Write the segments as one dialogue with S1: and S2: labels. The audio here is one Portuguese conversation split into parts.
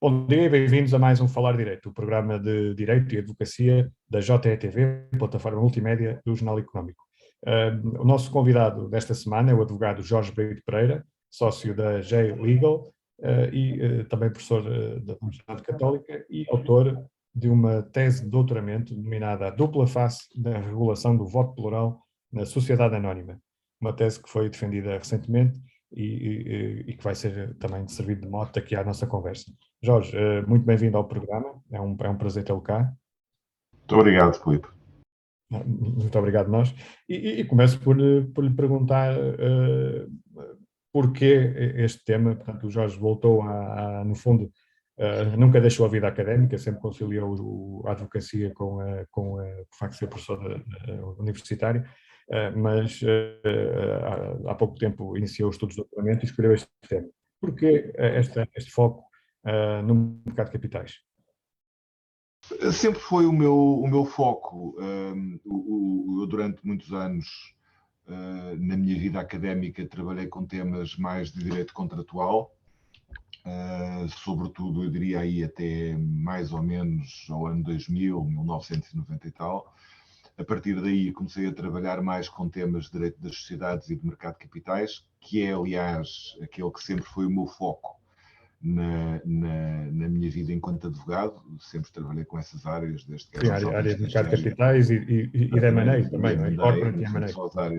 S1: Bom dia e bem-vindos a mais um Falar Direito, o programa de Direito e Advocacia da JETV, plataforma multimédia do Jornal Económico. O nosso convidado desta semana é o advogado Jorge Brito Pereira, sócio da J-Legal e também professor da Universidade Católica e autor de uma tese de doutoramento denominada A Dupla Face da Regulação do Voto Plural na Sociedade Anónima, uma tese que foi defendida recentemente e que vai ser também servido de mote aqui à nossa conversa. Jorge, muito bem-vindo ao programa, é um prazer tê-lo cá.
S2: Muito obrigado, Filipe.
S1: Muito obrigado nós. E começo por lhe perguntar porquê este tema. Portanto, o Jorge voltou no fundo, nunca deixou a vida académica, sempre conciliou a advocacia com o facto de ser professor universitário, mas há pouco tempo iniciou os estudos de doutoramento e escolheu este tema. Porquê este foco no mercado de capitais?
S2: Sempre foi o meu foco. Eu, durante muitos anos, na minha vida académica, trabalhei com temas mais de direito contratual, sobretudo, eu diria aí até mais ou menos ao ano 2000, 1990 e tal. A partir daí comecei a trabalhar mais com temas de direito das sociedades e de mercado de capitais, que é, aliás, aquele que sempre foi o meu foco na minha vida enquanto advogado. Sempre trabalhei com essas áreas, desde que era jovem
S1: área de mercado de
S2: estagiário.
S1: capitais e de M&A também, não é? Corporate e M&A.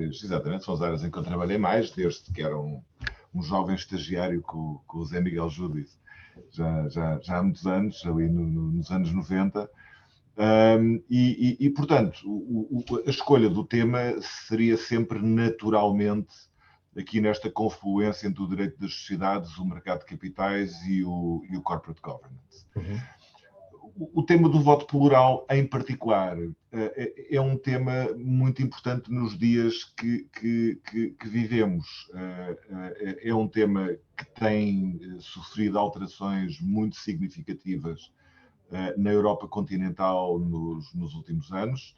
S2: Exatamente, são as áreas em que eu trabalhei mais, desde que era um jovem estagiário com o Zé Miguel Júdice, já há muitos anos, ali nos anos 90. Portanto, a escolha do tema seria sempre naturalmente aqui nesta confluência entre o direito das sociedades, o mercado de capitais e o corporate governance.
S1: Uhum.
S2: O tema do voto plural, em particular, é um tema muito importante nos dias que vivemos. É um tema que tem sofrido alterações muito significativas na Europa continental nos últimos anos.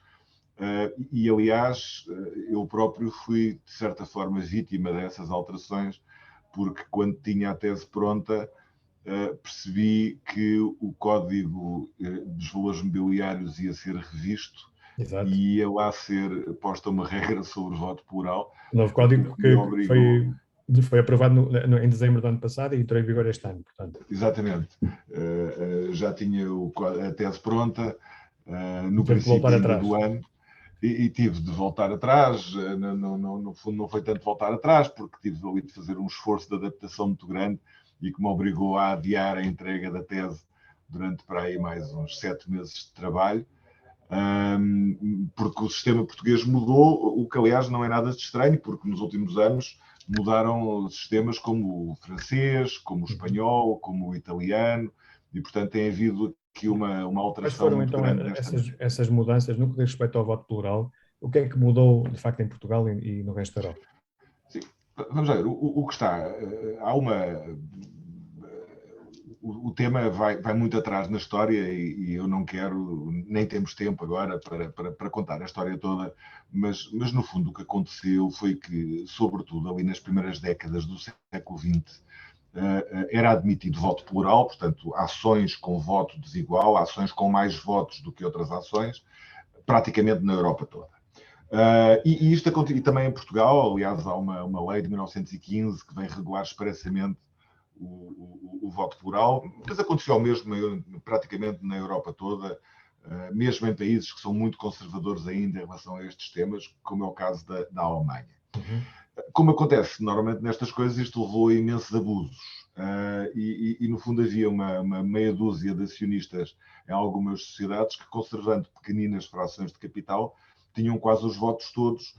S2: Aliás, eu próprio fui, de certa forma, vítima dessas alterações, porque quando tinha a tese pronta, percebi que o Código dos Valores Mobiliários ia ser revisto. Exato. E ia lá ser posta uma regra sobre o voto plural.
S1: O novo código que foi aprovado em dezembro do ano passado e entrou em vigor este ano, portanto.
S2: Exatamente. Já tinha a tese pronta no princípio ainda do ano. E tive de voltar atrás, no fundo não foi tanto voltar atrás, porque tive ali de fazer um esforço de adaptação muito grande e que me obrigou a adiar a entrega da tese durante para aí mais uns 7 meses de trabalho, porque o sistema português mudou, o que aliás não é nada de estranho, porque nos últimos anos mudaram sistemas como o francês, como o espanhol, como o italiano, e portanto tem havido aqui uma alteração.
S1: Quais foram então essas mudanças no que diz respeito ao voto plural? O que é que mudou de facto em Portugal e no resto da Europa?
S2: Sim, vamos ver, o que está, o tema vai muito atrás na história e eu não quero, nem temos tempo agora para contar a história toda, mas no fundo o que aconteceu foi que, sobretudo ali nas primeiras décadas do século XX, era admitido voto plural, portanto, ações com voto desigual, ações com mais votos do que outras ações, praticamente na Europa toda. E isto acontece também em Portugal. Aliás, há uma lei de 1915 que vem regular expressamente o voto plural, mas aconteceu mesmo praticamente na Europa toda, mesmo em países que são muito conservadores ainda em relação a estes temas, como é o caso da Alemanha. Uhum. Como acontece normalmente nestas coisas, isto levou a imensos abusos. E no fundo havia uma meia dúzia de acionistas em algumas sociedades que, conservando pequeninas frações de capital, tinham quase os votos todos,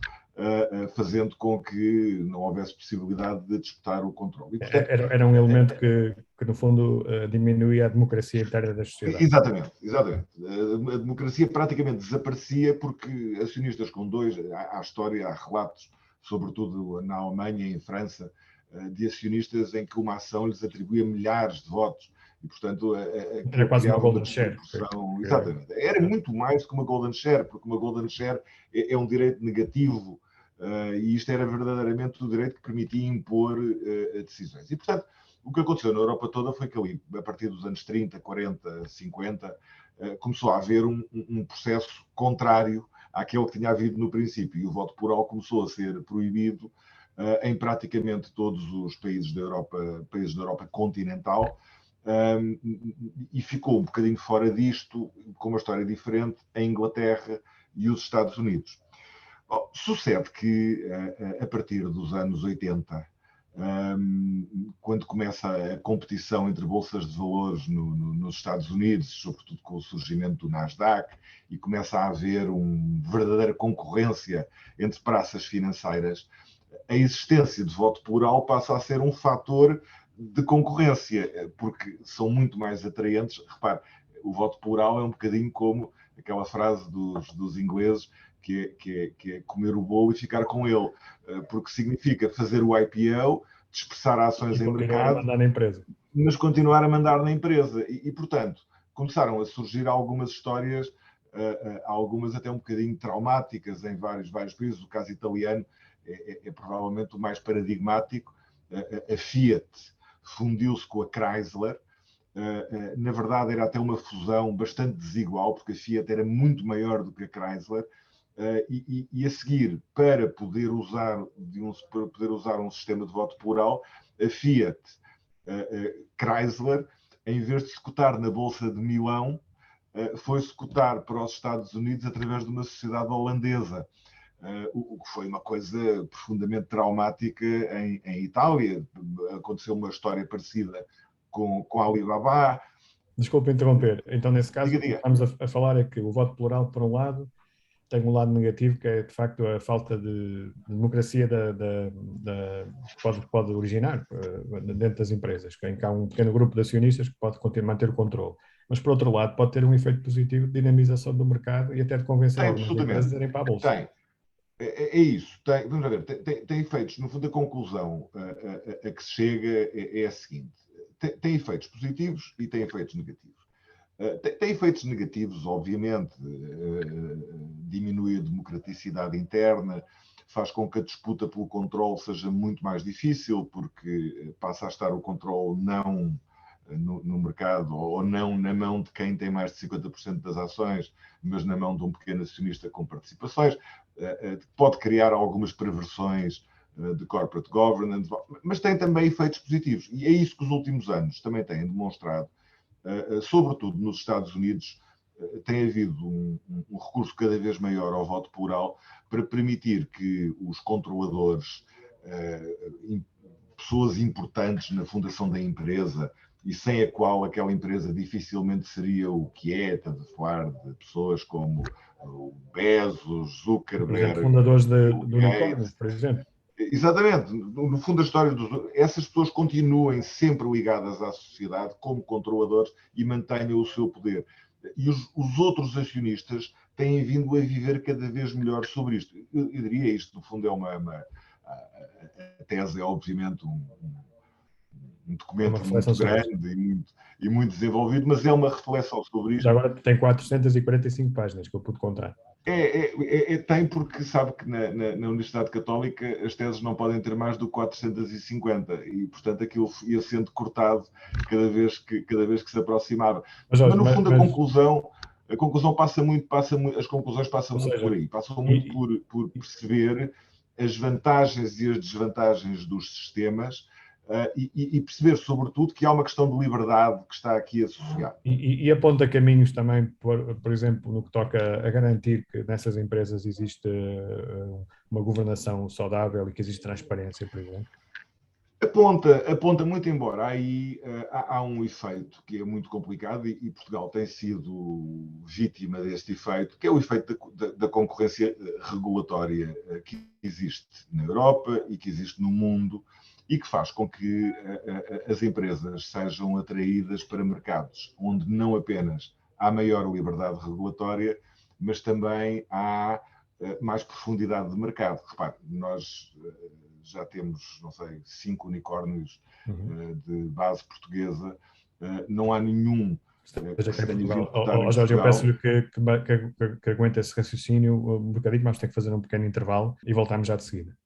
S2: fazendo com que não houvesse possibilidade de disputar o controle. E, portanto,
S1: era um elemento que no fundo, diminuía a democracia interna das sociedades.
S2: Exatamente. A democracia praticamente desaparecia porque acionistas com dois, há história, há relatos, sobretudo na Alemanha e em França, de acionistas em que uma ação lhes atribuía milhares de votos. E, portanto,
S1: era quase uma golden share.
S2: Exatamente. Era muito mais que uma golden share, porque uma golden share é um direito negativo, e isto era verdadeiramente o direito que permitia impor decisões. E, portanto, O que aconteceu na Europa toda foi que ali, a partir dos anos 30, 40, 50, começou a haver um processo contrário àquele que tinha havido no princípio, e o voto plural começou a ser proibido em praticamente todos os países da Europa continental, e ficou um bocadinho fora disto, com uma história diferente, a Inglaterra e os Estados Unidos. Sucede que, a partir dos anos 80, quando começa a competição entre bolsas de valores nos Estados Unidos, sobretudo com o surgimento do Nasdaq, e começa a haver uma verdadeira concorrência entre praças financeiras, a existência de voto plural passa a ser um fator de concorrência, porque são muito mais atraentes. Repare, o voto plural é um bocadinho como aquela frase dos ingleses, que é comer o bolo e ficar com ele, porque significa fazer o IPO, dispersar ações em mercado, mas continuar a mandar na empresa. E, portanto, começaram a surgir algumas histórias, algumas até um bocadinho traumáticas em vários países. O caso italiano é provavelmente o mais paradigmático. A Fiat fundiu-se com a Chrysler. Na verdade, era até uma fusão bastante desigual, porque a Fiat era muito maior do que a Chrysler. E a seguir, para poder usar um sistema de voto plural, a Fiat Chrysler, em vez de se cotar na Bolsa de Milão, foi-se cotar para os Estados Unidos através de uma sociedade holandesa, o que foi uma coisa profundamente traumática em Itália. Aconteceu uma história parecida com a Alibaba.
S1: Desculpe interromper. Então, nesse caso, o que estamos a falar é que o voto plural, por um lado, tem um lado negativo, que é, de facto, a falta de democracia que pode originar dentro das empresas, em que há um pequeno grupo de acionistas que pode manter o controle. Mas, por outro lado, pode ter um efeito positivo de dinamização do mercado e até de convencer algumas empresas a irem para a Bolsa.
S2: Tem. É isso. Vamos ver. Tem efeitos. No fundo, a conclusão a que se chega é a seguinte. Tem efeitos positivos e tem efeitos negativos. Tem efeitos negativos, obviamente, diminui a democraticidade interna, faz com que a disputa pelo controle seja muito mais difícil, porque passa a estar o controle não no mercado, ou não na mão de quem tem mais de 50% das ações, mas na mão de um pequeno acionista com participações. Pode criar algumas perversões de corporate governance, mas tem também efeitos positivos. E é isso que os últimos anos também têm demonstrado. Sobretudo nos Estados Unidos, tem havido um recurso cada vez maior ao voto plural para permitir que os controladores, pessoas importantes na fundação da empresa, e sem a qual aquela empresa dificilmente seria o que é, estamos a falar de pessoas como o Bezos, Zuckerberg,
S1: fundadores do unicórnio, por exemplo.
S2: Exatamente. No fundo, a história essas pessoas continuem sempre ligadas à sociedade como controladores e mantenham o seu poder. E os outros acionistas têm vindo a viver cada vez melhor sobre isto. Eu diria isto, no fundo, a tese é obviamente um documento muito grande e muito desenvolvido, mas é uma reflexão sobre isto.
S1: Já agora tem 445 páginas que eu pude contar.
S2: Tem, porque sabe que na Universidade Católica as teses não podem ter mais do que 450 e, portanto, aquilo ia sendo cortado cada vez que se aproximava. Mas no fundo, a conclusão passa muito, as conclusões passam muito por aí. Passam muito por perceber as vantagens e as desvantagens dos sistemas, e perceber, sobretudo, que há uma questão de liberdade que está aqui associada.
S1: E aponta caminhos também, por exemplo, no que toca a garantir que nessas empresas existe uma governação saudável e que existe transparência, por exemplo?
S2: Aponta muito, embora aí há um efeito que é muito complicado e Portugal tem sido vítima deste efeito, que é o efeito da concorrência regulatória que existe na Europa e que existe no mundo, e que faz com que as empresas sejam atraídas para mercados onde não apenas há maior liberdade regulatória, mas também há mais profundidade de mercado. Repare, nós já temos, não sei, 5 unicórnios de base portuguesa, não há nenhum
S1: Jorge, eu peço-lhe que aguente esse raciocínio um bocadinho, mas tem que fazer um pequeno intervalo e voltamos já de seguida.